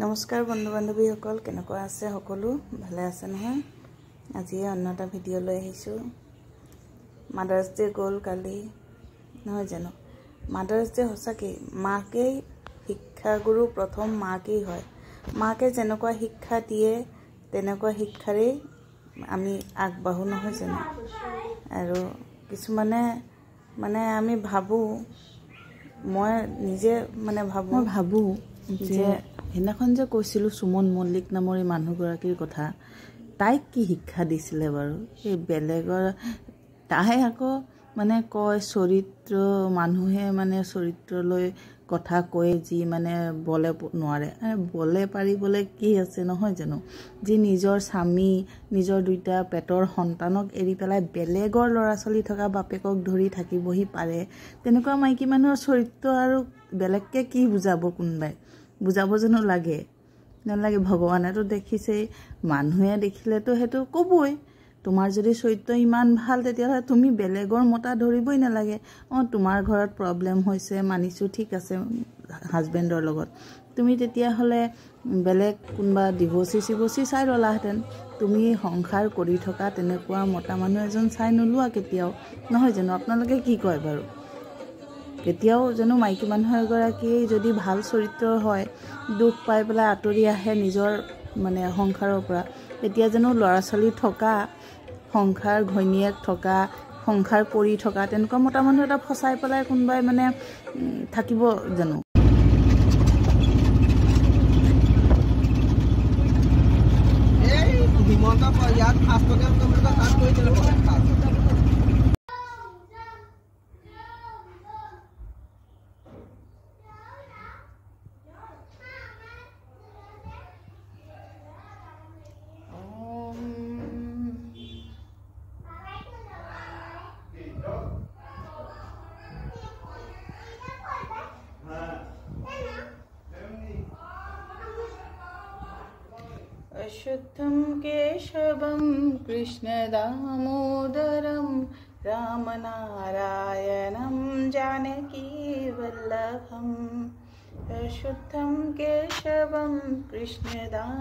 নমস্কাৰ বন্ধু বান্ধৱীসকল, কেনেকুৱা আছে সকলো? ভালে আছে নহয়? আজি অন্য এটা ভিডিঅ' লৈ আহিছোঁ। মাদাৰ্ছ ডে গ'ল কালি, নহয় জানো? মাদাৰ্ছ ডে সঁচাকৈ মাকেই শিক্ষাগুৰু, প্ৰথম মাকেই হয়। মাকে যেনেকুৱা শিক্ষা দিয়ে তেনেকুৱা শিক্ষাৰেই আমি আগবাঢ়ো, নহয় জানো? আৰু কিছুমানে আমি ভাবোঁ, মই নিজে ভাবোঁ যে সেইদিনাখন যে কৈছিলোঁ সুমন মল্লিক নামৰ এই মানুহগৰাকীৰ কথা, তাইক কি শিক্ষা দিছিলে বাৰু? এই বেলেগৰ তাই আকৌ কয় চৰিত্ৰ, মানুহে চৰিত্ৰলৈ কথা কয় যি বলে নোৱাৰে। বলে পাৰিবলৈ কি আছে, নহয় জানো? যি নিজৰ স্বামী, নিজৰ দুইটা পেটৰ সন্তানক এৰি পেলাই বেলেগৰ ল'ৰা ছোৱালী থকা বাপেকক ধৰি থাকিবহি পাৰে, তেনেকুৱা মাইকী মানুহৰ চৰিত্ৰ আৰু বেলেগকৈ কি বুজাব? কোনোবাই বুজাব জানো লাগে? নালাগে। ভগৱানেতো দেখিছেই, মানুহে দেখিলেতো সেইটো ক'বই। তোমাৰ যদি চৰিত্ৰ ইমান ভাল, তেতিয়াহ'লে তুমি বেলেগৰ মতা ধৰিবই নালাগে। তোমাৰ ঘৰত প্ৰব্লেম হৈছে, মানিছোঁ, ঠিক আছে, হাজবেণ্ডৰ লগত তুমি তেতিয়াহ'লে বেলেগ কোনোবা ডিভৰ্চি চাই ল'লাহেঁতেন। তুমি সংসাৰ কৰি থকা তেনেকুৱা মতা মানুহ এজন চাই নোলোৱা কেতিয়াও, নহয় জানো? আপোনালোকে কি কয় বাৰু? কেতিয়াও জানো মাইকী মানুহ এগৰাকী যদি ভাল চৰিত্ৰ হয়, দুখ পাই পেলাই আঁতৰি আহে নিজৰ সংসাৰৰ পৰা, তেতিয়া জানো ল'ৰা ছোৱালী থকা, সংসাৰ ঘৈণীয়েক থকা, সংসাৰ কৰি থকা তেনেকুৱা মতা মানুহ এটা ফচাই পেলাই কোনোবাই থাকিব জানো? अशुद्धं केशवं कृष्णदामोदरं रामनारायणं जानकीवल्लभम्। अशुद्धं केशवं कृष्णदामोदरं